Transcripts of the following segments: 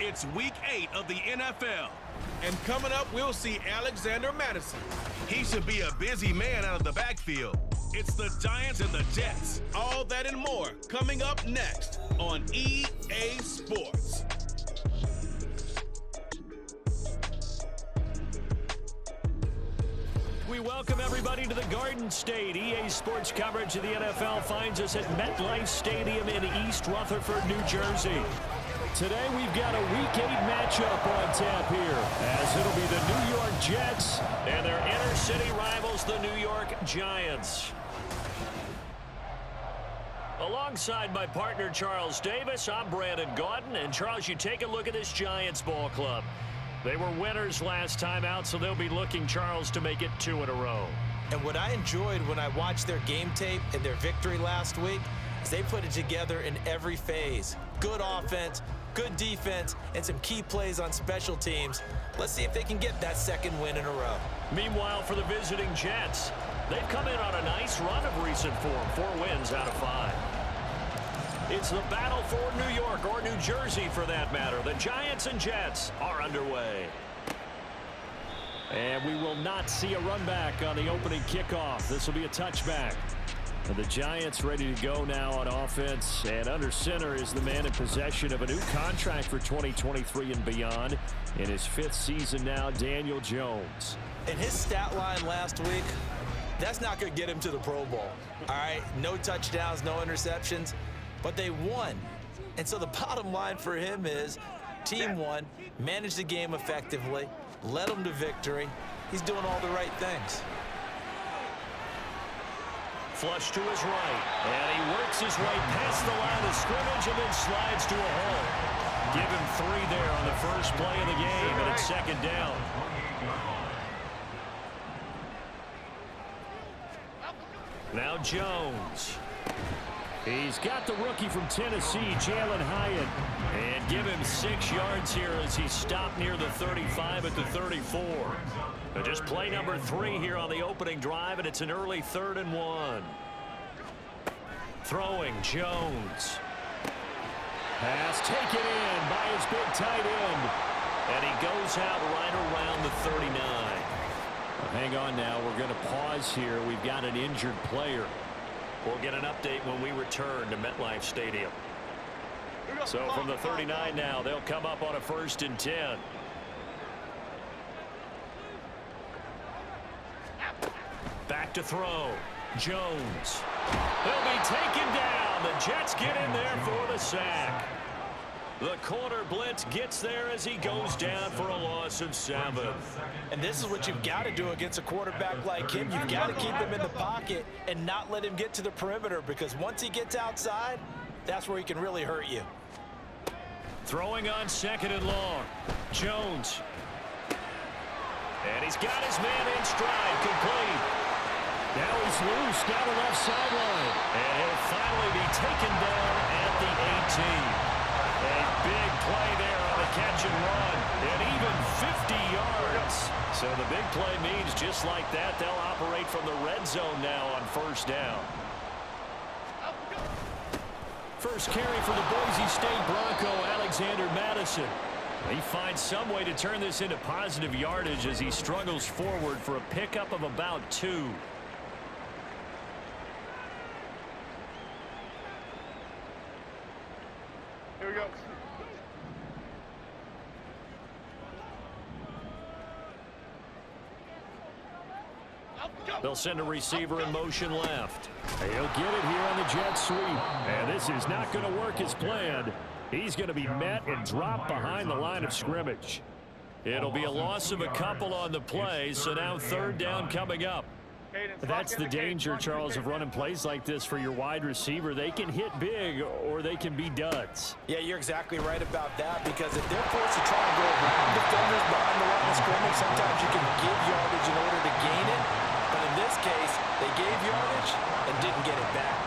It's Week 8 of the NFL. And coming up, we'll see Alexander Mattison. He should be a busy man out of the backfield. It's the Giants and the Jets. All that and more coming up next on EA Sports. We welcome everybody to the Garden State. EA Sports coverage of the NFL finds us at MetLife Stadium in East Rutherford, New Jersey. Today we've got a Week 8 matchup on tap here, as it'll be the New York Jets and their inner city rivals, the New York Giants. Alongside my partner Charles Davis, I'm Brandon Gaudin. And Charles, you take a look at this Giants ball club. They were winners last time out, so they'll be looking, Charles, to make it 2 in a row. And what I enjoyed when I watched their game tape and their victory last week is they put it together in every phase. Good offense, good defense, and some key plays on special teams. Let's see if they can get that second win in a row. Meanwhile, for the visiting Jets, they've come in on a nice run of recent form, 4 wins out of 5. It's the battle for New York, or New Jersey for that matter. The Giants and Jets are underway. And we will not see a run back on the opening kickoff. This will be a touchback. And the Giants ready to go now on offense. And under center is the man in possession of a new contract for 2023 and beyond. In his 5th season now, Daniel Jones. And his stat line last week, that's not going to get him to the Pro Bowl. All right, no touchdowns, no interceptions. But they won. And so the bottom line for him is team won, managed the game effectively, led them to victory. He's doing all the right things. Flush to his right. And he works his way past the line of scrimmage and then slides to a hole. Give him 3 there on the first play of the game, and it's 2nd down. Now Jones. He's got the rookie from Tennessee, Jalen Hyatt. And give him 6 yards here as he stopped near the 35 at the 34. But just play number 3 here on the opening drive, and it's an early 3rd and 1. Throwing, Jones. Pass taken in by his big tight end. And he goes out right around the 39. Well, hang on now. We're going to pause here. We've got an injured player. We'll get an update when we return to MetLife Stadium. So from the 39 now, they'll come up on a 1st and 10. Back to throw. Jones. He'll be taken down. The Jets get in there for the sack. The corner blitz gets there as he goes down for a loss of 7. And this is what you've got to do against a quarterback like him. You've got to keep him in the pocket and not let him get to the perimeter, because once he gets outside, that's where he can really hurt you. Throwing on 2nd and long. Jones. And he's got his man in stride, complete. Now he's loose down the left sideline. And he'll finally be taken down at the 18. A big play there on the catch and run, and even 50 yards. So the big play means just like that, they'll operate from the red zone now on 1st down. First carry for the Boise State Bronco, Alexander Mattison. He finds some way to turn this into positive yardage as he struggles forward for a pickup of about 2. Here we go. They'll send a receiver in motion left. He'll get it here on the jet sweep. And this is not going to work as planned. He's going to be met and dropped behind the line of scrimmage. It'll be a loss of a couple on the play, so now 3rd down coming up. That's the danger, Charles, of running plays like this for your wide receiver. They can hit big or they can be duds. Yeah, you're exactly right about that, because if they're forced to try and go around defenders behind the line of scrimmage, sometimes you can give yardage in order to gain it. But in this case, they gave yardage and didn't get it back.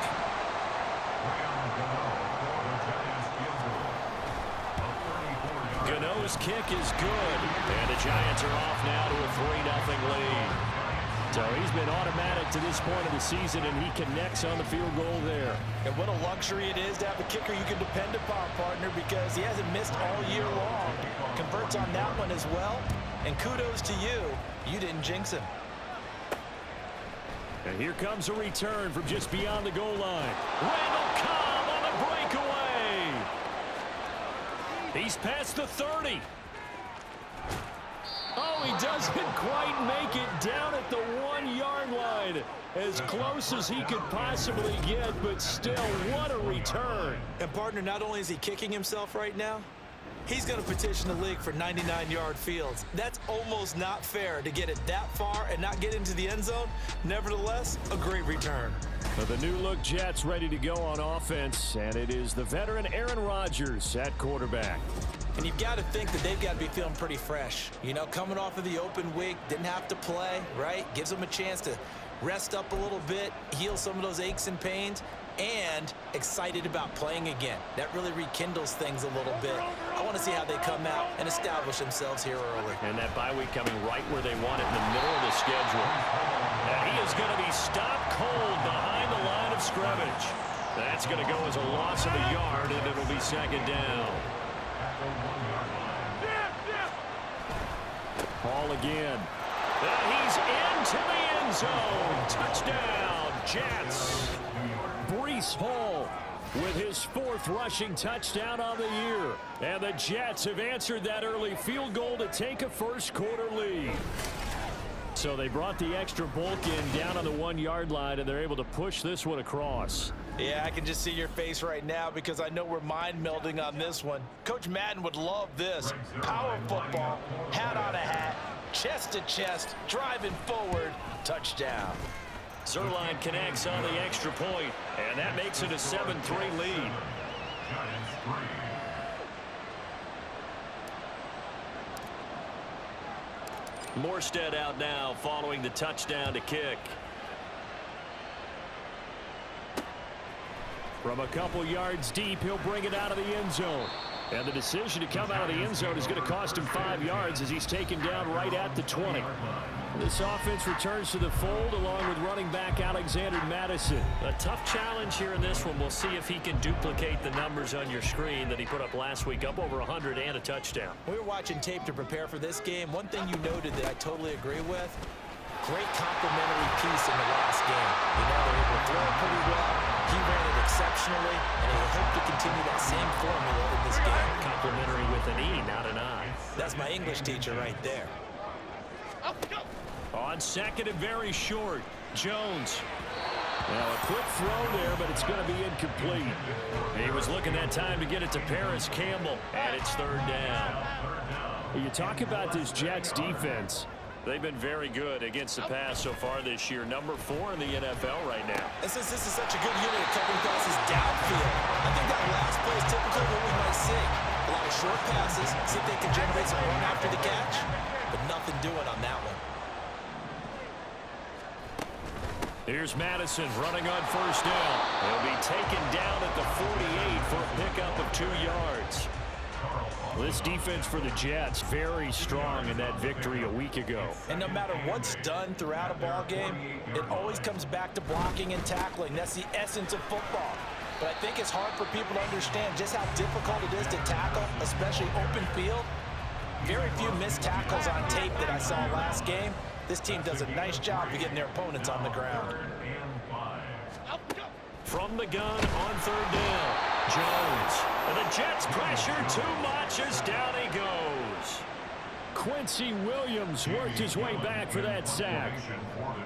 Gano's kick is good, and the Giants are off now to a 3-0 lead. So he's been automatic to this point of the season, and he connects on the field goal there. And what a luxury it is to have a kicker you can depend upon, partner, because he hasn't missed all year long. Converts on that one as well. And kudos to you. You didn't jinx him. And here comes a return from just beyond the goal line. Randall Cobb on the breakaway. He's past the 30. Oh, he doesn't quite make it down at the 1-yard line. As close as he could possibly get, but still, what a return. And, partner, not only is he kicking himself right now, he's going to petition the league for 99-yard fields. That's almost not fair to get it that far and not get into the end zone. Nevertheless, a great return. But the new-look Jets ready to go on offense, and it is the veteran Aaron Rodgers at quarterback. And you've got to think that they've got to be feeling pretty fresh. You know, coming off of the open week, didn't have to play, right? Gives them a chance to rest up a little bit, heal some of those aches and pains, and excited about playing again. That really rekindles things a little bit. I want to see how they come out and establish themselves here early. And that bye week coming right where they want it, in the middle of the schedule. And he is going to be stopped cold behind the line of scrimmage. That's going to go as a loss of a yard, and it'll be second down. Hall again. And he's into the end zone. Touchdown, Jets. Breece Hall with his 4th rushing touchdown on the year. And the Jets have answered that early field goal to take a first-quarter lead. So they brought the extra bulk in down on the 1-yard line, and they're able to push this one across. Yeah, I can just see your face right now because I know we're mind melding on this one. Coach Madden would love this. Power football, hat on a hat, chest to chest, driving forward, touchdown. Zuerlein connects on the extra point, and that makes it a 7-3 lead. Morstead out now following the touchdown to kick. From a couple yards deep, he'll bring it out of the end zone. And the decision to come out of the end zone is going to cost him 5 yards as he's taken down right at the 20. This offense returns to the fold along with running back Alexander Mattison. A tough challenge here in this one. We'll see if he can duplicate the numbers on your screen that he put up last week, up over 100 and a touchdown. We were watching tape to prepare for this game. One thing you noted that I totally agree with, great complimentary piece in the last game. You know, they were able to throw it pretty well. He ran it exceptionally, and he'll hope to continue that same formula in this game. Complimentary with an E, not an I. That's my English teacher right there. On second and very short, Jones. Now a quick throw there, but it's going to be incomplete. He was looking that time to get it to Paris Campbell, and it's 3rd down. You talk about this Jets defense. They've been very good against the pass so far this year. Number 4 in the NFL right now. And since this is such a good unit at covering passes downfield, I think that last play is typically what we might see. A lot of short passes, see if they can generate some run after the catch, but nothing doing on that one. Here's Mattison running on 1st down. He'll be taken down at the 48 for a pickup of 2 yards. This defense for the Jets, very strong in that victory a week ago. And no matter what's done throughout a ball game, it always comes back to blocking and tackling. That's the essence of football. But I think it's hard for people to understand just how difficult it is to tackle, especially open field. Very few missed tackles on tape that I saw last game. This team does a nice job of getting their opponents on the ground. From the gun on 3rd down, Jones. And the Jets pressure too much as down he goes. Quincy Williams worked his way back for that sack.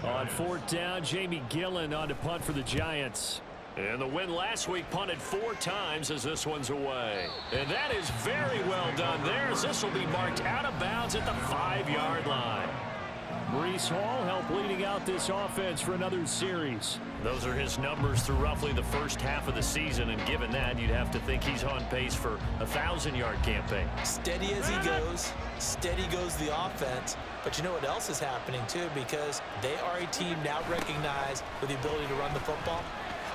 On 4th down, Jamie Gillen on to punt for the Giants. And the win last week punted 4 times as this one's away. And that is very well done there as this will be marked out of bounds at the 5-yard line. Breece Hall helped leading out this offense for another series. Those are his numbers through roughly the first half of the season, and given that, you'd have to think he's on pace for a 1,000-yard campaign. Steady as he goes, steady goes the offense. But you know what else is happening, too, because they are a team now recognized for the ability to run the football.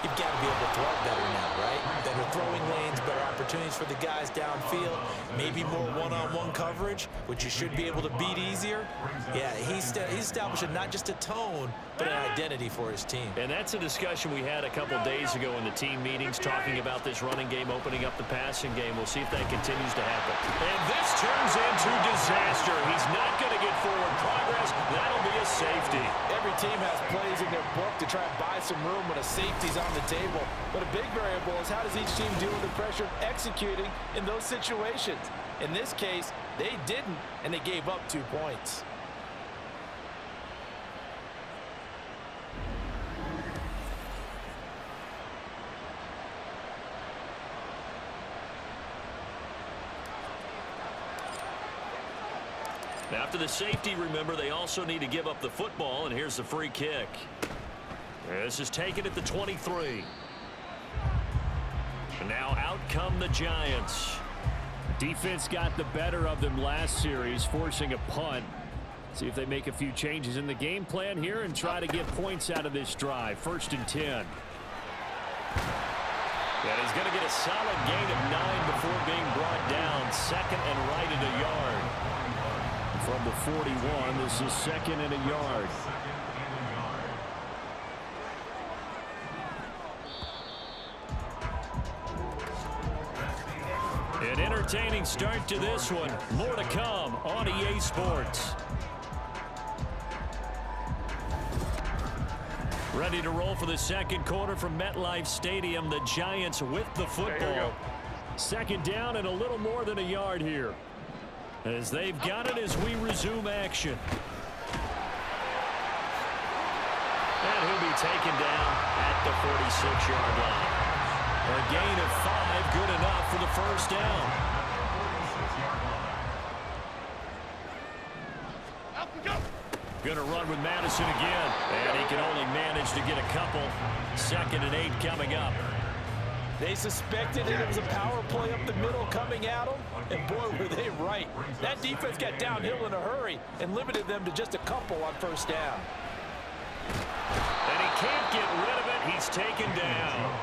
you've got to be able to throw it better now, right? Better throwing lanes, better opportunities for the guys downfield, maybe more one-on-one coverage, which you should be able to beat easier. Yeah, he's establishing not just a tone, but an identity for his team. And that's a discussion we had a couple days ago in the team meetings, talking about this running game opening up the passing game. We'll see if that continues to happen. And this turns into disaster. He's not going to get forward progress. That'll be a safety. Every team has plays in their book to try and buy some room when a safety's on the table. But a big variable is how does each team deal with the pressure of executing in those situations. In this case, they didn't, and they gave up 2 points. After the safety, remember, they also need to give up the football, and here's the free kick. This is taken at the 23. And now out come the Giants. Defense got the better of them last series, forcing a punt. See if they make a few changes in the game plan here and try to get points out of this drive. 1st and 10. And he's going to get a solid gain of 9 before being brought down. 2nd and right at a yard. From the 41, this is 2nd and a yard. An entertaining start to this one. More to come on EA Sports. Ready to roll for the second quarter from MetLife Stadium. The Giants with the football. 2nd down and a little more than a yard here, as they've got it as we resume action. And he'll be taken down at the 46-yard line. A gain of 5, good enough for the first down. Going to run with Madison again. And he can only manage to get a couple. 2nd and 8 coming up. They suspected it was a power play up the middle coming at them, and boy, were they right. That defense got downhill in a hurry and limited them to just a couple on 1st down. And he can't get rid of it. He's taken down.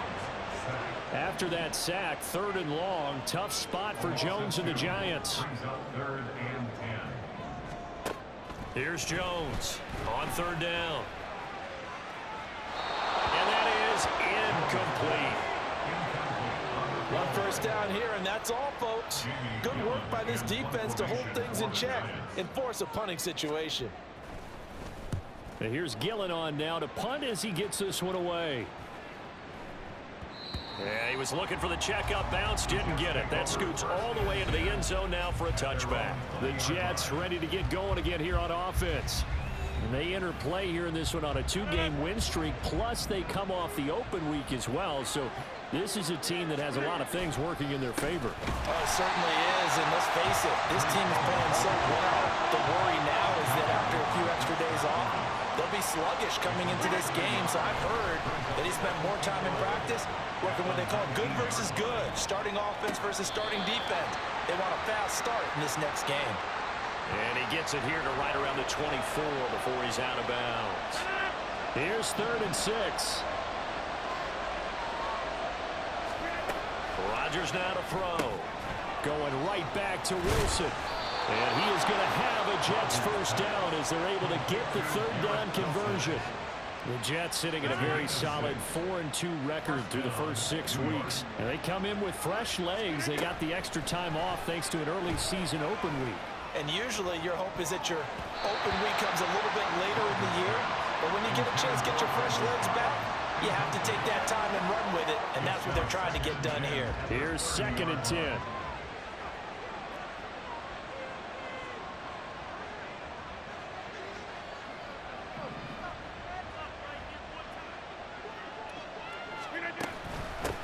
After that sack, 3rd and long. Tough spot for Jones and the Giants. Here's Jones on 3rd down. And that is incomplete. 1 first down here, and that's all, folks. Good work by this defense to hold things in check and force a punting situation. And here's Gillen on now to punt as he gets this one away. Yeah, he was looking for the checkup bounce, didn't get it. That scoots all the way into the end zone now for a touchback. The Jets ready to get going again here on offense. And they enter play here in this one on a 2-game win streak, plus they come off the open week as well. So this is a team that has a lot of things working in their favor. Oh, it certainly is, and let's face it, this team is playing so well. The worry now is that after a few extra days off, they'll be sluggish coming into this game. So I've heard that he spent more time in practice working what they call good versus good, starting offense versus starting defense. They want a fast start in this next game. And he gets it here to right around the 24 before he's out of bounds. Here's 3rd and 6. Rodgers now to throw. Going right back to Wilson. And he is going to have a Jets 1st down as they're able to get the 3rd down conversion. The Jets sitting at a very solid 4-2 record through the first 6 weeks. And they come in with fresh legs. They got the extra time off thanks to an early season open week. And usually your hope is that your open week comes a little bit later in the year. But when you get a chance to get your fresh legs back, you have to take that time and run with it. And that's what they're trying to get done here. Here's 2nd and 10.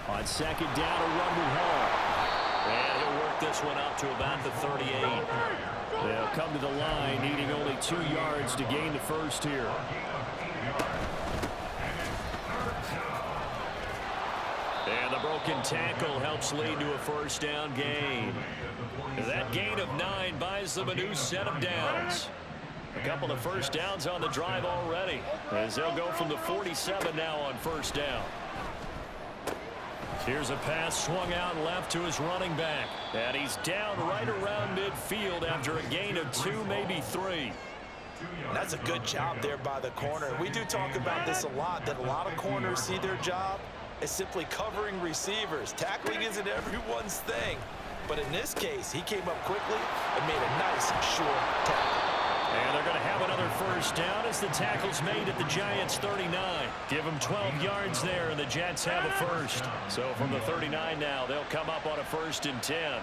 On 2nd down, a run with Hall. And he'll work this one up to about the 38. They'll come to the line, needing only 2 yards to gain the first here. And the broken tackle helps lead to a 1st down gain. That gain of 9 buys them a new set of downs. A couple of 1st downs on the drive already, as they'll go from the 47 now on 1st down. Here's a pass swung out left to his running back. And he's down right around midfield after a gain of 2, maybe 3. That's a good job there by the corner. We do talk about this a lot, that a lot of corners see their job as simply covering receivers. Tackling isn't everyone's thing. But in this case, he came up quickly and made a nice short tackle. And they're going to have another first down as the tackle's made at the Giants' 39. Give them 12 yards there, and the Jets have a first. So from the 39 now, they'll come up on a 1st and 10.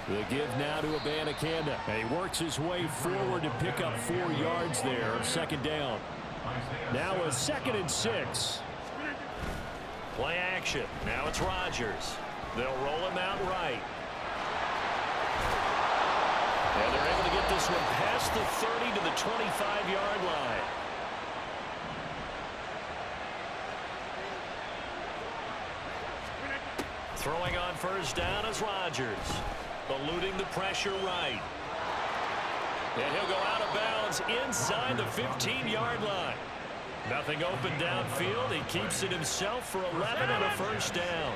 The give now to Abanikanda. And he works his way forward to pick up 4 yards there. 2nd down. Now a 2nd and 6. Play action. Now it's Rodgers. They'll roll him out right. And they're able to get this one past the 30 to the 25-yard line. Throwing on 1st down is Rodgers. Eluding the pressure right. And he'll go out of bounds inside the 15-yard line. Nothing open downfield. He keeps it himself for 11 and a 1st down.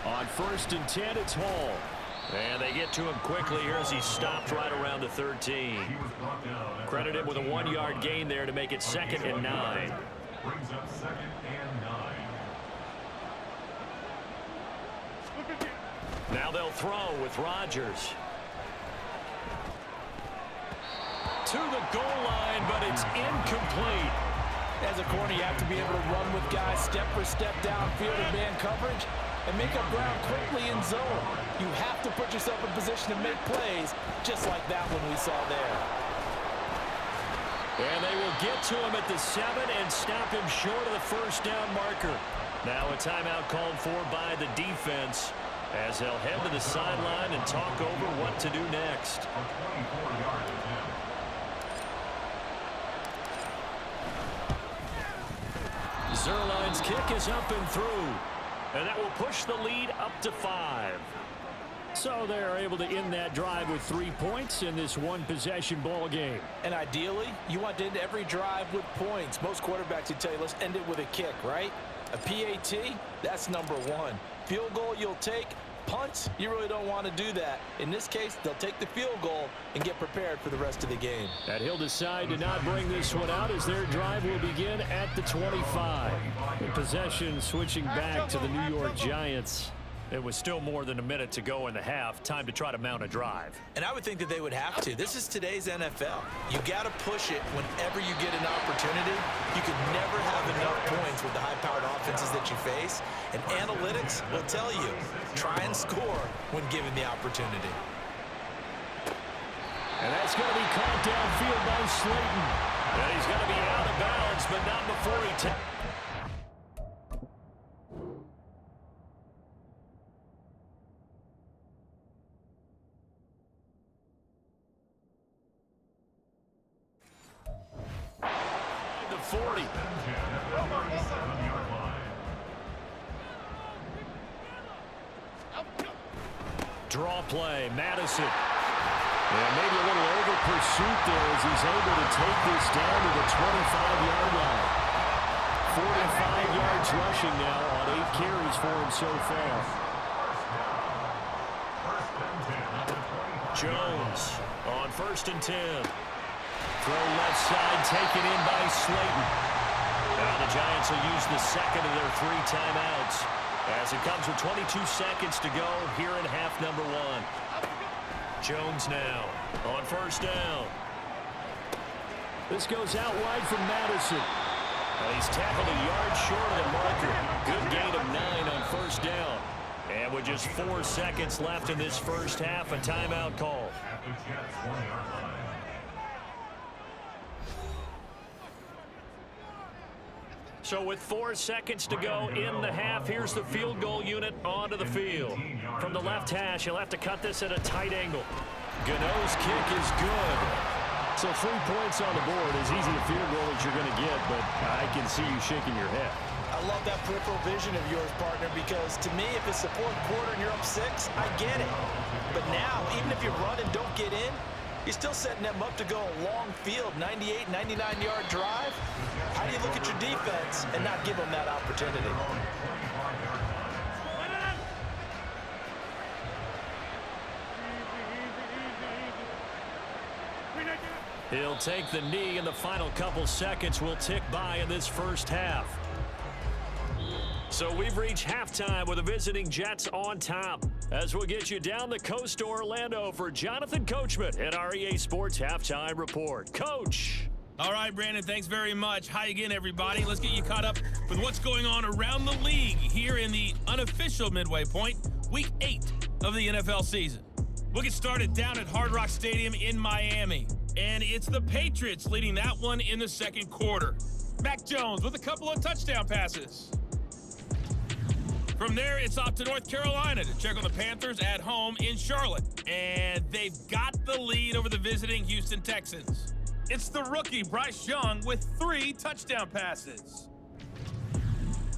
On 1st and 10, it's Hall. And they get to him quickly here as he stopped right around the 13. Credit him with a 1-yard gain there to make it 2nd and 9. Brings up 2nd and 9. Now they'll throw with Rodgers. To the goal line, but it's incomplete. As a corner, you have to be able to run with guys step for step downfield in man coverage and make up ground quickly in zone. You have to put yourself in position to make plays, just like that one we saw there. And they will get to him at the 7 and stop him short of the 1st down marker. Now a timeout called for by the defense as they'll head to the sideline and talk over what to do next. Zuerlein's kick is up and through. And that will push the lead up to 5. So they're able to end that drive with 3 points in this one-possession ball game. And ideally, you want to end every drive with points. Most quarterbacks would tell you, let's end it with a kick, right? A PAT, that's number 1. Field goal you'll take. Punts, you really don't want to do that. In this case, they'll take the field goal and get prepared for the rest of the game. And he'll decide to not bring this one out as their drive will begin at the 25. The possession switching back to the New York Giants. It was still more than a minute to go in the half. Time to try to mount a drive. And I would think that they would have to. This is today's NFL. You got to push it whenever you get an opportunity. You can never have enough points with the high-powered offenses that you face. And analytics will tell you, try and score when given the opportunity. And that's going to be caught downfield by Slayton. And he's going to be out of bounds, but not before he takes. The 40. Draw play, Madison. And maybe a little over pursuit there as he's able to take this down to the 25-yard line. 45 yards rushing now on 8 carries for him so far. Jones on 1st and 10. Throw left side, taken in by Slayton. Now the Giants will use the 2nd of their 3 timeouts as it comes with 22 seconds to go here in half number 1. Jones now on 1st down. This goes out wide from Madison. And he's tackled a yard short of the marker. Good gain of 9 on 1st down. And with just 4 seconds left in this first half, a timeout call. So with 4 seconds to go in the half, here's the field goal unit onto the field. From the left hash, he'll have to cut this at a tight angle. Gano's kick is good. So 3 points on the board, as easy a field goal as you're going to get, but I can see you shaking your head. I love that peripheral vision of yours, partner, because to me, if it's the 4th quarter and you're up 6, I get it. But now, even if you run and don't get in, You're still setting them up to go a long field, 98, 99-yard drive. How do you look at your defense and not give them that opportunity? He'll take the knee, and the final couple seconds will tick by in this first half. So we've reached halftime with the visiting Jets on top. As we'll get you down the coast to Orlando for Jonathan Coachman at our EA Sports Halftime Report. Coach. All right, Brandon, thanks very much. Hi again, everybody. Let's get you caught up with what's going on around the league here in the unofficial midway point, Week 8 of the NFL season. We'll get started down at Hard Rock Stadium in Miami. And it's the Patriots leading that one in the second quarter. Mac Jones with a couple of touchdown passes. From there, it's off to North Carolina to check on the Panthers at home in Charlotte. And they've got the lead over the visiting Houston Texans. It's the rookie Bryce Young with 3 touchdown passes.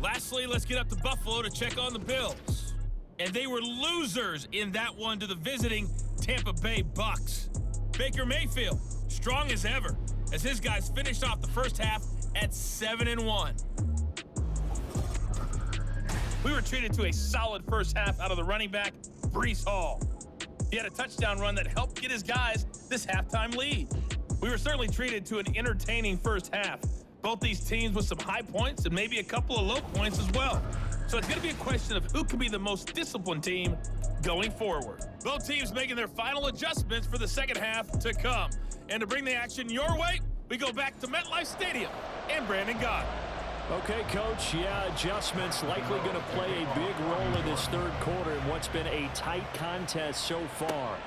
Lastly, let's get up to Buffalo to check on the Bills. And they were losers in that one to the visiting Tampa Bay Bucks. Baker Mayfield, strong as ever, as his guys finished off the first half at 7-1. We were treated to a solid first half out of the running back, Breece Hall. He had a touchdown run that helped get his guys this halftime lead. We were certainly treated to an entertaining first half. Both these teams with some high points and maybe a couple of low points as well. So it's going to be a question of who can be the most disciplined team going forward. Both teams making their final adjustments for the second half to come. And to bring the action your way, we go back to MetLife Stadium and Brandon Gott. Okay, Coach, adjustments likely going to play a big role in this third quarter in what's been a tight contest so far.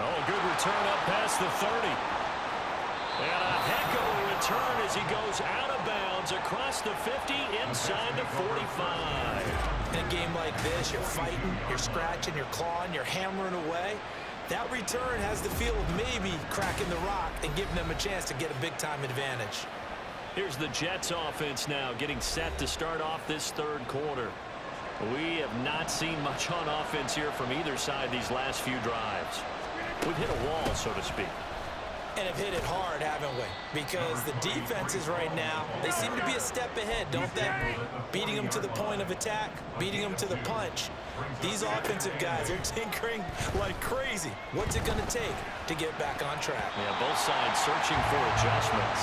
Oh, good return up past the 30. And a heck of a return as he goes out of bounds across the 50 inside the 45. In a game like this, you're fighting, you're scratching, you're clawing, you're hammering away. That return has the feel of maybe cracking the rock and giving them a chance to get a big-time advantage. Here's the Jets offense now getting set to start off this third quarter. We have not seen much on offense here from either side these last few drives. We've hit a wall, so to speak. And have hit it hard, haven't we? Because the defenses right now, they seem to be a step ahead, don't they? Beating them to the point of attack, beating them to the punch. These offensive guys are tinkering like crazy. What's it going to take to get back on track? Yeah, both sides searching for adjustments.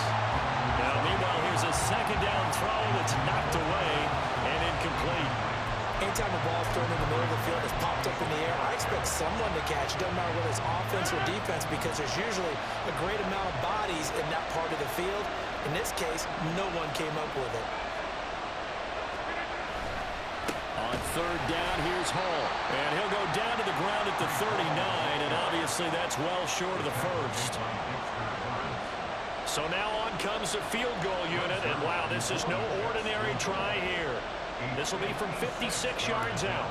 Now, meanwhile, here's a second down throw that's knocked away and incomplete. Anytime a ball is thrown in the middle of the field, it's popped up in the air, I expect someone to catch. It doesn't matter whether it's offense or defense, because there's usually a great amount of bodies in that part of the field. In this case, no one came up with it. On third down, here's Hall. And he'll go down to the ground at the 39, and obviously that's well short of the first. So now on comes the field goal unit, and wow, this is no ordinary try here. This will be from 56 yards out.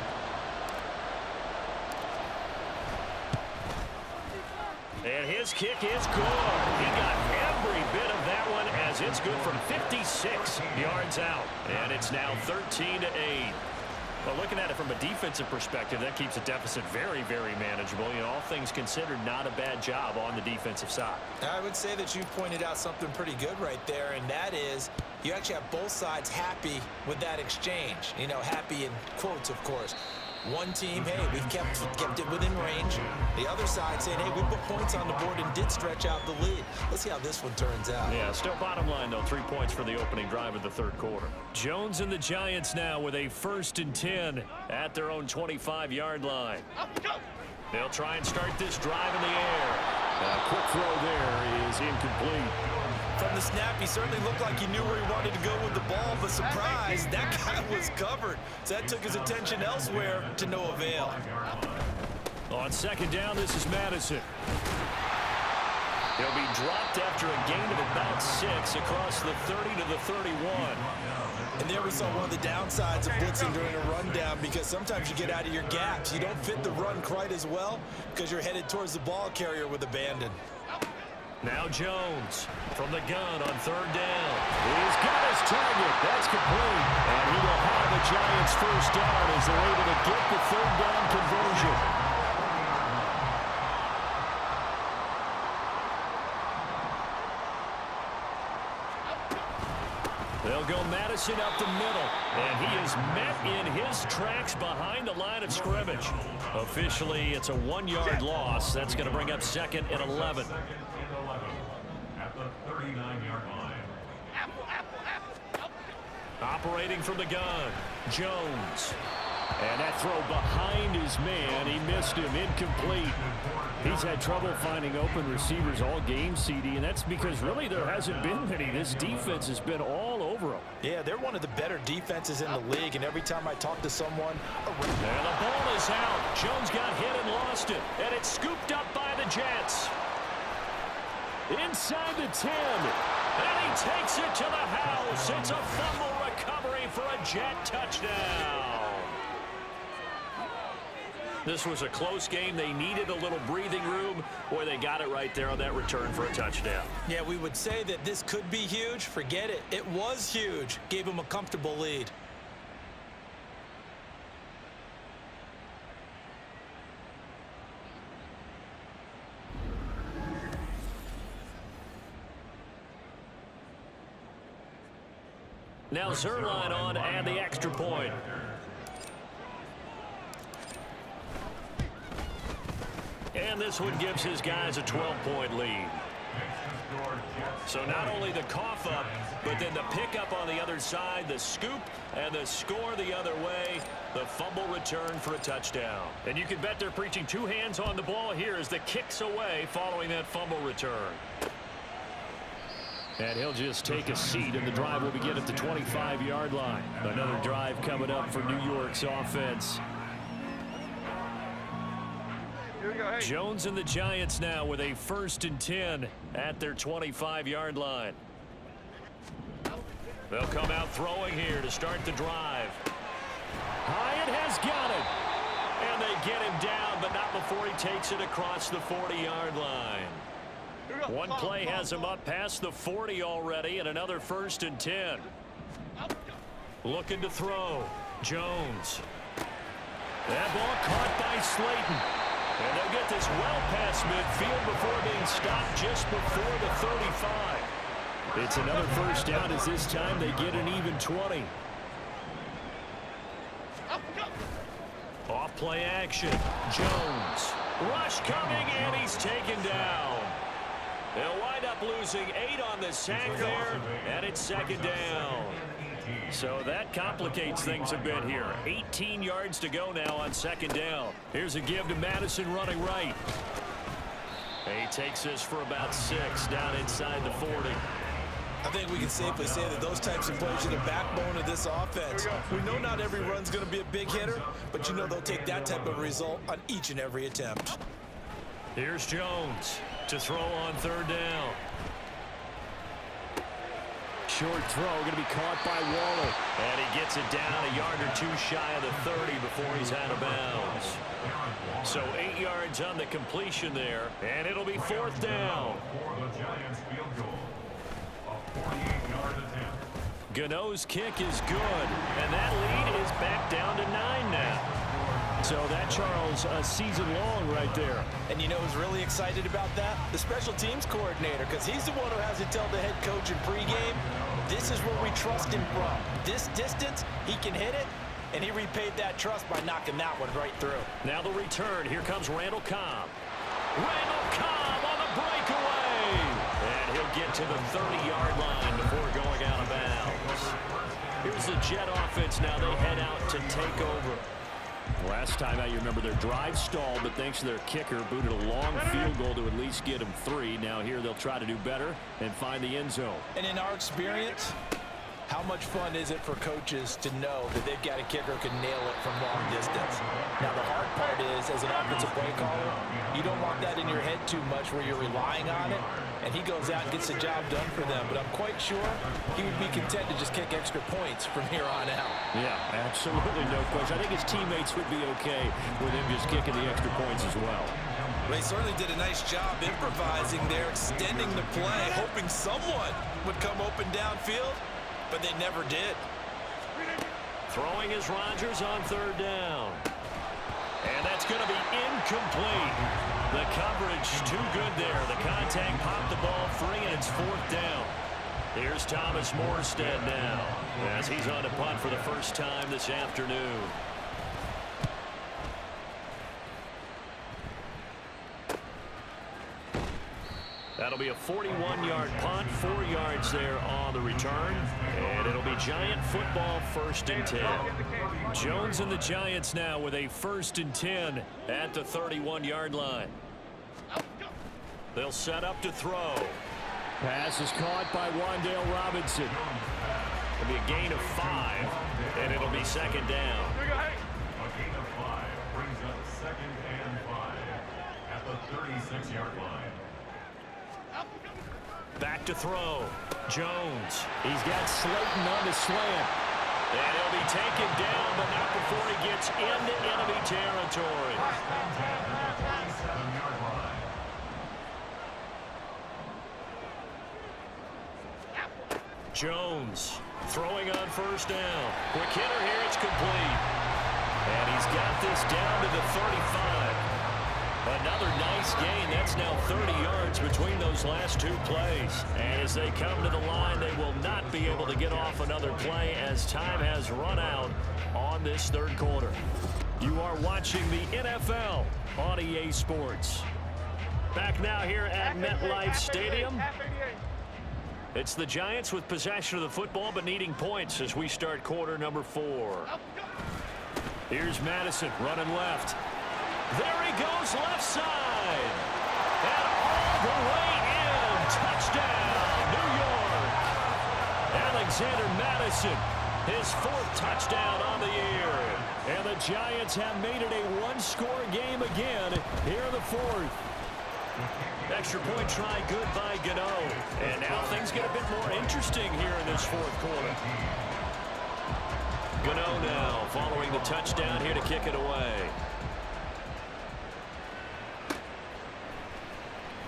And his kick is good. He got every bit of that one as it's good from 56 yards out. And it's now 13-8. Well, looking at it from a defensive perspective, that keeps the deficit very, very manageable. You know, all things considered, not a bad job on the defensive side. I would say that you pointed out something pretty good right there, and that is you actually have both sides happy with that exchange. You know, happy in quotes, of course. One team, hey, we've kept it within range. The other side saying, hey, we put points on the board and did stretch out the lead. Let's see how this one turns out. Yeah, still bottom line, though, 3 points for the opening drive of the third quarter. Jones and the Giants now with a 1st and 10 at their own 25-yard line. They'll try and start this drive in the air. A quick throw there is incomplete. From the snap, he certainly looked like he knew where he wanted to go with the ball, but surprise, that guy was covered. So that took his attention elsewhere to no avail. On second down, this is Madison. He'll be dropped after a gain of about 6 across the 30 to the 31. And there we saw one of the downsides of blitzing during a rundown, because sometimes you get out of your gaps. You don't fit the run quite as well because you're headed towards the ball carrier with abandon. Now Jones from the gun on third down. He's got his target. That's complete. And he will have the Giants first down as they're able to get the third down conversion. They'll go Madison up the middle. And he is met in his tracks behind the line of scrimmage. Officially, it's a 1-yard loss. That's going to bring up 2nd and 11. At the 39-yard line. Operating from the gun, Jones. And that throw behind his man. He missed him, incomplete. He's had trouble finding open receivers all game, CD, and that's because really there hasn't been many. This defense has been all over them. Yeah, they're one of the better defenses in the league, and every time I talk to someone... And the ball is out. Jones got hit and lost it, and it's scooped up by the Jets. Inside the 10, and he takes it to the house. It's a fumble recovery for a Jet touchdown. This was a close game. They needed a little breathing room. Boy, they got it right there on that return for a touchdown. Yeah, we would say that this could be huge. Forget it. It was huge. Gave him a comfortable lead. Now Zuerlein on and the extra point. And this one gives his guys a 12-point lead. So not only the cough up, but then the pickup on the other side, the scoop, and the score the other way, the fumble return for a touchdown. And you can bet they're preaching two hands on the ball here as the kick's away following that fumble return. And he'll just take a seat, and the drive will begin at the 25-yard line. Another drive coming up for New York's offense. Jones and the Giants now with a 1st and 10 at their 25-yard line. They'll come out throwing here to start the drive. Hyatt has got it. And they get him down, but not before he takes it across the 40-yard line. One play has him up past the 40 already, and another 1st and 10. Looking to throw. Jones. That ball caught by Slayton. And they'll get this well past midfield before being stopped just before the 35. It's another first down as this time they get an even 20. Off play action. Jones. Rush coming, and he's taken down. They'll wind up losing 8 on the sack there, and it's 2nd down. So that complicates things a bit here. 18 yards to go now on 2nd down. Here's a give to Madison running right. He takes this for about 6 down inside the 40. I think we can safely say that those types of plays are the backbone of this offense. We know not every run's going to be a big hitter, but you know they'll take that type of result on each and every attempt. Here's Jones to throw on 3rd down. Short throw going to be caught by Waller. And he gets it down a yard or 2 shy of the 30 before he's out of bounds. So 8 yards on the completion there. And it'll be 4th down. For the Giants field goal. A 48-yard attempt. Gano's kick is good. And that lead is back down to 9 now. So that, Charles, a season long right there. And you know who's really excited about that? The special teams coordinator, because he's the one who has to tell the head coach in pregame, this is where we trust him from. This distance, he can hit it, and he repaid that trust by knocking that one right through. Now the return. Here comes Randall Cobb. Randall Cobb on the breakaway. And he'll get to the 30-yard line before going out of bounds. Here's the Jet offense now. They head out to take over. Last time out, you remember their drive stalled, but thanks to their kicker, booted a long field goal to at least get them 3. Now here they'll try to do better and find the end zone. And in our experience, how much fun is it for coaches to know that they've got a kicker who can nail it from long distance? Now, the hard part is, as an offensive play caller, you don't want that in your head too much where you're relying on it, and he goes out and gets the job done for them. But I'm quite sure he would be content to just kick extra points from here on out. Yeah, absolutely no question. I think his teammates would be okay with him just kicking the extra points as well. They certainly did a nice job improvising there, extending the play, hoping someone would come open downfield, but they never did. Throwing is Rodgers on third down. And that's going to be incomplete. The coverage too good there. The contact popped the ball free, and it's fourth down. Here's Thomas Morstead now as he's on to punt for the first time this afternoon. That'll be a 41-yard punt, 4 yards there on the return, and it'll be Giant football, 1st and 10. Jones and the Giants now with a 1st and 10 at the 31-yard line. They'll set up to throw. Pass is caught by Wan'Dale Robinson. It'll be a gain of 5, and it'll be 2nd down. A gain of 5 brings up 2nd and 5 at the 36-yard line. Back to throw. Jones. He's got Slayton on the slant. And he'll be taken down, but not before he gets into enemy territory. Jones throwing on 1st down. Quick hitter here, it's complete. And he's got this down to the 35. Another nice gain. That's now 30 yards between those last 2 plays. And as they come to the line, they will not be able to get off another play as time has run out on this 3rd quarter. You are watching the NFL on EA Sports. Back now here at MetLife Stadium. It's the Giants with possession of the football but needing points as we start quarter number 4. Here's Madison running left. There he goes left side. And all the way in. Touchdown, New York. Alexander Madison, his 4th touchdown on the year. And the Giants have made it a 1-score game again here in the 4th. Extra point try good by Gano. And now things get a bit more interesting here in this 4th quarter. Gano now following the touchdown here to kick it away.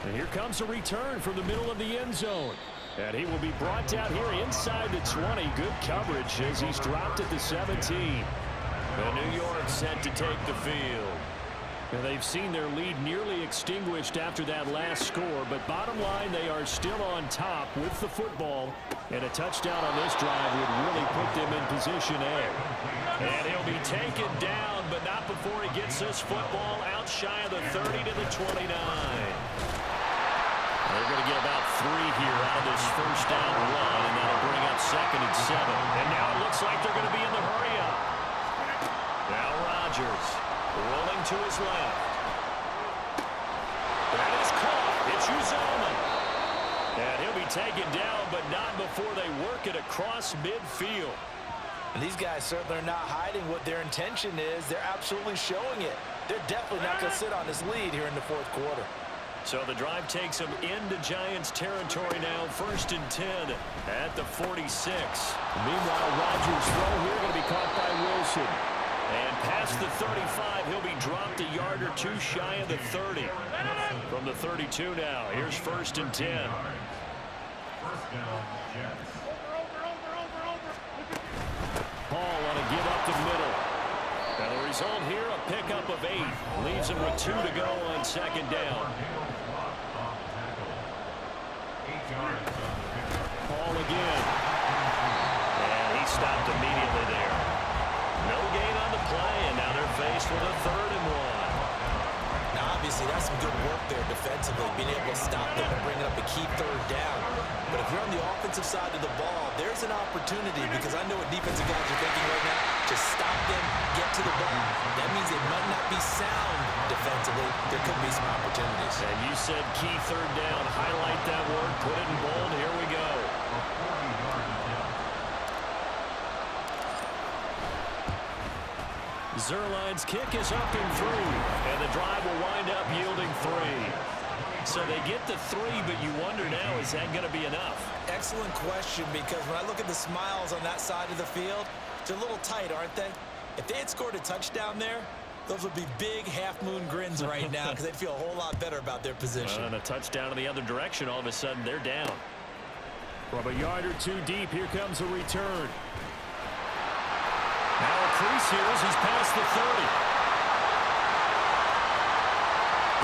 And here comes a return from the middle of the end zone. And he will be brought down here inside the 20. Good coverage as he's dropped at the 17. And New York set to take the field. And they've seen their lead nearly extinguished after that last score. But bottom line, they are still on top with the football. And a touchdown on this drive would really put them in position A. And he'll be taken down, but not before he gets this football out shy of the 30 to the 29. They're going to get about 3 here out of this 1st down run, and that'll bring up 2nd and 7. And now it looks like they're going to be in the hurry-up. Now Rodgers rolling to his left. That is caught. It's Uzomah. And he'll be taken down, but not before they work it across midfield. And these guys certainly are not hiding what their intention is. They're absolutely showing it. They're definitely not going to sit on this lead here in the 4th quarter. So the drive takes them into Giants territory now, 1st and 10 at the 46. Meanwhile, Rodgers' throw here going to be caught by Wilson. And past the 35, he'll be dropped a yard or 2 shy of the 30. From the 32 now, here's 1st and 10. 1st down, Jets. Paul on a give up the middle. And the result here, a pickup of 8. Leaves him with 2 to go on 2nd down. Paul again. And he stopped immediately there. No gain on the play, and now they're faced with a 3rd and 1. Now, obviously, that's some good work there defensively, being able to stop them and bring up a key 3rd down. But if you're on the offensive side of the ball, there's an opportunity, because I know what defensive guys are thinking right now, to stop them, get to the ball. That means they might not be sound defensively. There could be some opportunities. And you said key 3rd down. Highlight that word. Put it in bold. Here we go. Zuerlein's kick is up and through, and the drive will wind up yielding 3. So they get the 3, but you wonder now, is that going to be enough? Excellent question, because when I look at the smiles on that side of the field, it's a little tight, aren't they? If they had scored a touchdown there, Those would be big half-moon grins right now because they'd feel a whole lot better about their position. And a touchdown in the other direction, all of a sudden they're down. From a yard or two deep, here comes a return. Now a crease here as he's past the 30.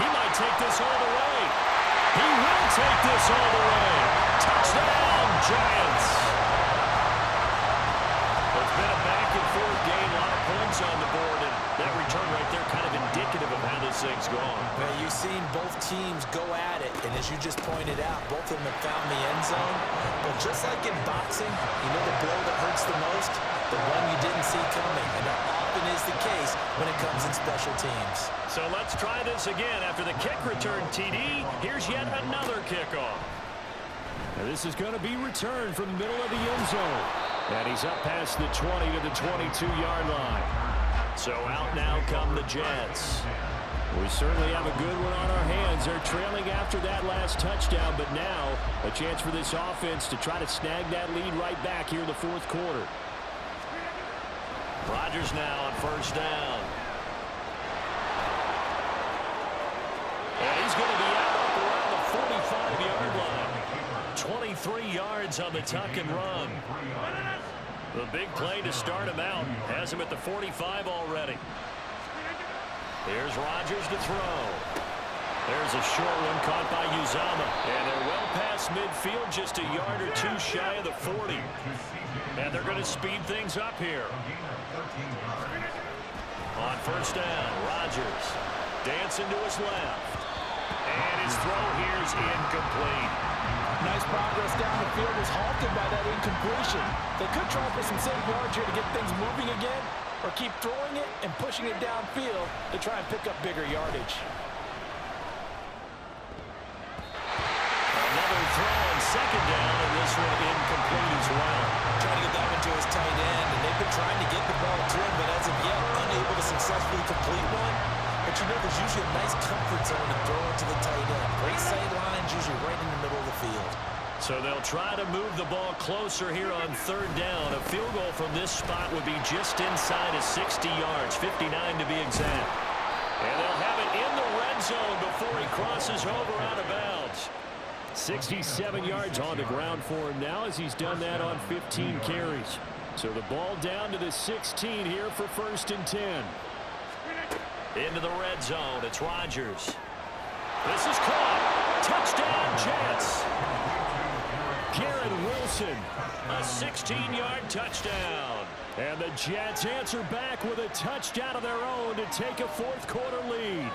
He might take this all the way. He will take this all the way. Touchdown, Giants. It's been a back-and-forth game, a lot of points on the board, and that return right there kind of indicative of how this thing's gone. Man, you've seen both teams go at it, and as you just pointed out, both of them have found the end zone. But just like in boxing, you know the blow that hurts the most? The one you didn't see coming, and that often is the case when it comes in special teams. So let's try this again. After the kick return, TD, here's yet another kickoff. And this is going to be returned from the middle of the end zone. And he's up past the 20 to the 22-yard line. So out now come the Jets. We certainly have a good one on our hands. They're trailing after that last touchdown, but now a chance for this offense to try to snag that lead right back here in the fourth quarter. Rodgers now on first down. And he's going to be out up around the 45-yard line. 23 yards on the tuck and run. The big play to start him out. Has him at the 45 already. Here's Rodgers to throw. There's a short one caught by Uzomah. And they're well past midfield, just a yard or two shy of the 40. And they're going to speed things up here. On first down, Rodgers dancing to his left. And his throw here's incomplete. Nice progress down the field was halted by that incompletion. They could try for some safe yards here to get things moving again, or keep throwing it and pushing it downfield to try and pick up bigger yardage. Another throw on second down, and this one incomplete as well. Trying to get that one to his tight end, and they've been trying to get the ball to him, but as of yet, unable to successfully complete one. But you know there's usually a nice comfort zone to throw into the tight end. Great sight lines, usually right in the middle of the field. So they'll try to move the ball closer here on third down. A field goal from this spot would be just inside of 60 yards, 59 to be exact. And they'll have it in the red zone before he crosses over out of bounds. 67 yards on the ground for him now as he's done that on 15 carries. So the ball down to the 16 here for 1st and 10. Into the red zone, it's Rodgers. This is caught. Touchdown, Jets. Garrett Wilson. A 16-yard touchdown. And the Jets answer back with a touchdown of their own to take a fourth quarter lead.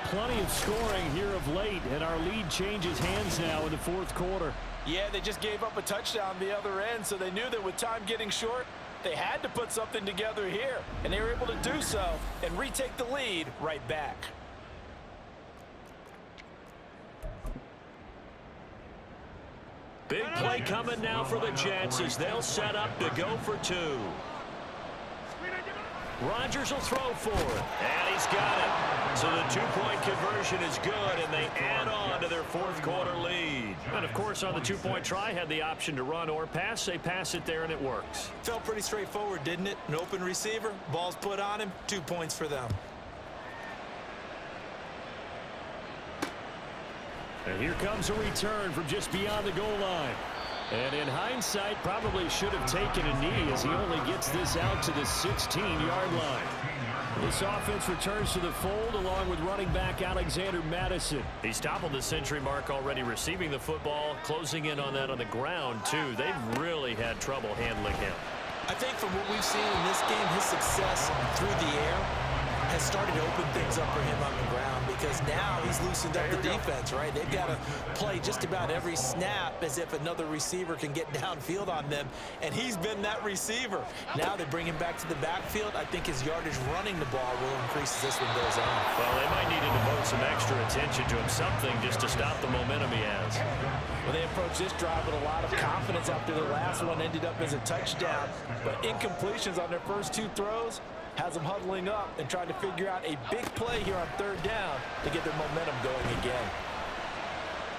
Plenty of scoring here of late, and our lead changes hands now in the fourth quarter. Yeah, they just gave up a touchdown the other end, so they knew that with time getting short, they had to put something together here, and they were able to do so and retake the lead right back. Big play coming now for the Jets as they'll set up to go for two. Rodgers will throw for it, and he's got it. So the two-point conversion is good, and they add on to their fourth quarter lead. And, of course, on the two-point try, had the option to run or pass. They pass it there, and it works. Felt pretty straightforward, didn't it? An open receiver, ball's put on him, 2 points for them. And here comes a return from just beyond the goal line. And in hindsight, probably should have taken a knee as he only gets this out to the 16-yard line. This offense returns to the fold along with running back Alexander Mattison. He's toppled the century mark already receiving the football, closing in on that on the ground, too. They've really had trouble handling him. I think from what we've seen in this game, his success through the air has started to open things up for him on the ground because now he's loosened up the defense, right? They've got to play just about every snap as if another receiver can get downfield on them, and he's been that receiver. Now they bring him back to the backfield. I think his yardage running the ball will increase as this one goes on. Well, they might need to devote some extra attention to him, something just to stop the momentum he has. Well, they approached this drive with a lot of confidence after the last one ended up as a touchdown, but incompletions on their first two throws has them huddling up and trying to figure out a big play here on third down to get their momentum going again.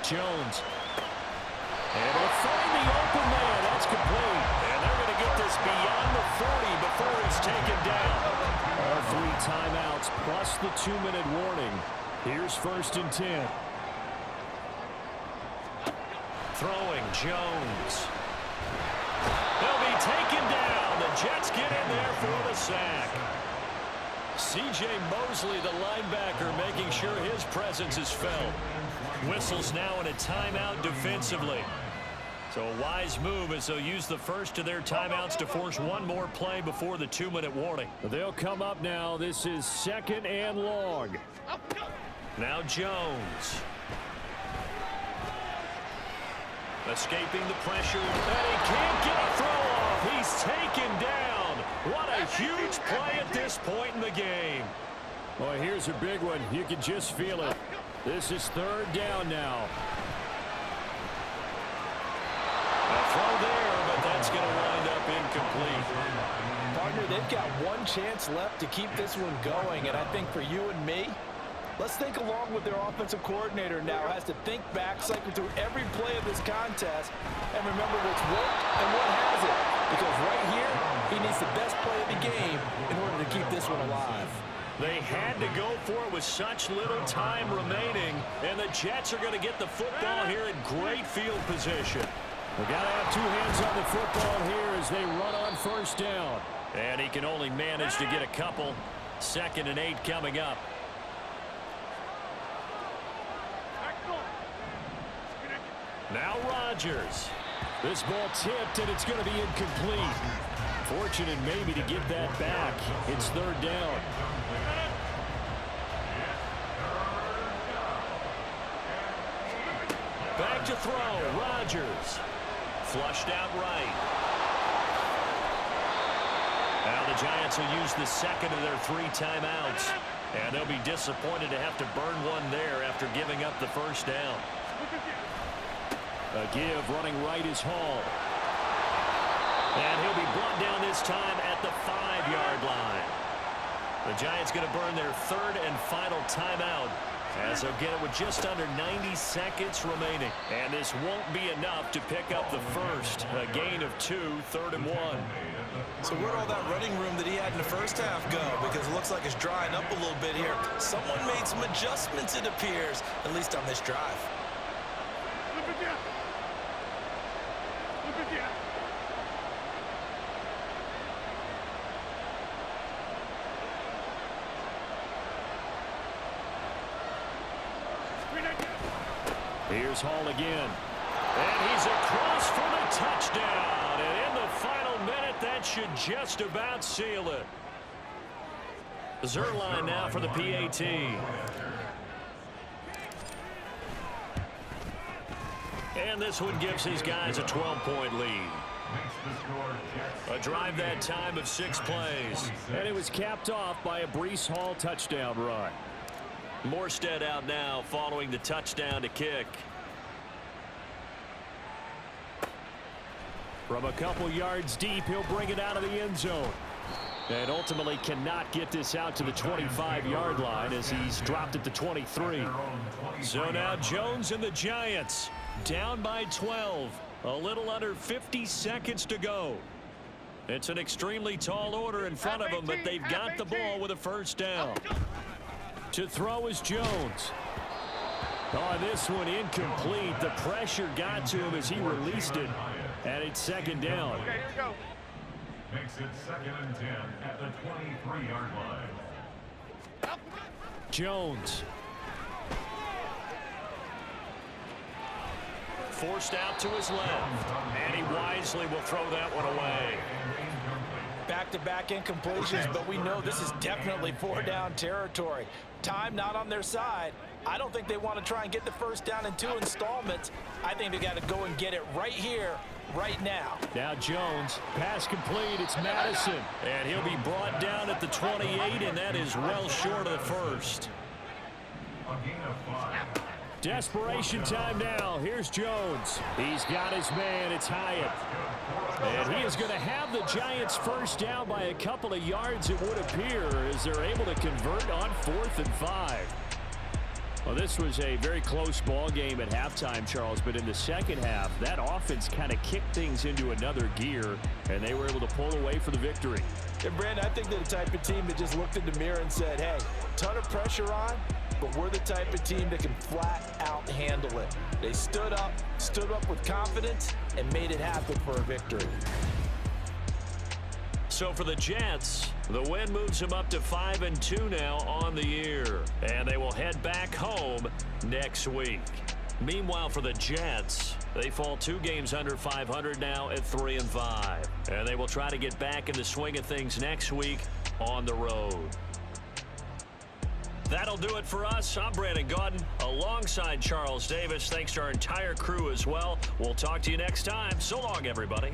Jones. And he'll find the open man. That's complete. And they're going to get this beyond the 40 before he's taken down. All 3 timeouts plus the 2-minute warning. Here's 1st and 10. Throwing Jones. He'll be taken down. The Jets get in there for the sack. C.J. Mosley, the linebacker, making sure his presence is felt. Whistles now in a timeout defensively. So a wise move as they'll use the first of their timeouts to force one more play before the 2-minute warning. They'll come up now. This is 2nd and long. Now Jones. Escaping the pressure, and he can't get a throw off. He's taken down. What a huge play at this point in the game. Boy, here's a big one. You can just feel it. This is 3rd down now. A throw there, but that's going to wind up incomplete. Partner, they've got one chance left to keep this one going, and I think for you and me, let's think along with their offensive coordinator now has to think back, cycle through every play of this contest, and remember what's worked and what hasn't. Because right here, he needs the best play of the game in order to keep this one alive. They had to go for it with such little time remaining, and the Jets are going to get the football here in great field position. They got to have 2 hands on the football here as they run on 1st down. And he can only manage to get a couple. 2nd and 8 coming up. Now Rodgers. This ball tipped, and it's going to be incomplete. Fortunate maybe to get that back. It's 3rd down. Back to throw. Rodgers. Flushed out right. Now the Giants will use the 2nd of their 3 timeouts. And they'll be disappointed to have to burn one there after giving up the 1st down. A give running right is Hall. And he'll be brought down this time at the 5-yard line. The Giants going to burn their 3rd and final timeout as they'll get it with just under 90 seconds remaining. And this won't be enough to pick up the first. A gain of 2, 3rd and 1. So where'd all that running room that he had in the first half go? Because it looks like it's drying up a little bit here. Someone made some adjustments, it appears, at least on this drive. Here's Hall again. And he's across for the touchdown. And in the final minute, that should just about seal it. Zuerlein now for the PAT. And this one gives his guys a 12-point lead. A drive that time of 6 plays. And it was capped off by a Breece Hall touchdown run. Morstead out now following the touchdown to kick. From a couple yards deep, he'll bring it out of the end zone. And ultimately cannot get this out to the 25-yard line as he's dropped it to 23. So now Jones and the Giants down by 12. A little under 50 seconds to go. It's an extremely tall order in front of them, but they've got the ball with a 1st down. To throw is Jones. Oh, this one incomplete. The pressure got to him as he released it. And it's 2nd down. Okay, here we go. Makes it 2nd and 10 at the 23-yard line. Jones. Forced out to his left. And he wisely will throw that one away. Back-to-back incompletions, but we know this is definitely 4-down territory. Time not on their side. I don't think they want to try and get the 1st down in 2 installments. I think they got to go and get it right here, right now. Now Jones. Pass complete. It's Madison. And he'll be brought down at the 28, and that is well short of the 1st. A gain of 5. Desperation time now. Here's Jones. He's got his man. It's Hyatt. And he is going to have the Giants 1st down by a couple of yards, it would appear, as they're able to convert on 4th and 5. Well, this was a very close ball game at halftime, Charles, but in the second half, that offense kind of kicked things into another gear, and they were able to pull away for the victory. And, Brandon, I think they're the type of team that just looked in the mirror and said, hey, ton of pressure on, but we're the type of team that can flat out handle it. They stood up with confidence, and made it happen for a victory. So for the Jets, the win moves them up to 5-2 now on the year, and they will head back home next week. Meanwhile, for the Jets, they fall 2 games under 500 now at 3-5, and they will try to get back in the swing of things next week on the road. That'll do it for us. I'm Brandon Gaudin alongside Charles Davis. Thanks to our entire crew as well. We'll talk to you next time. So long, everybody.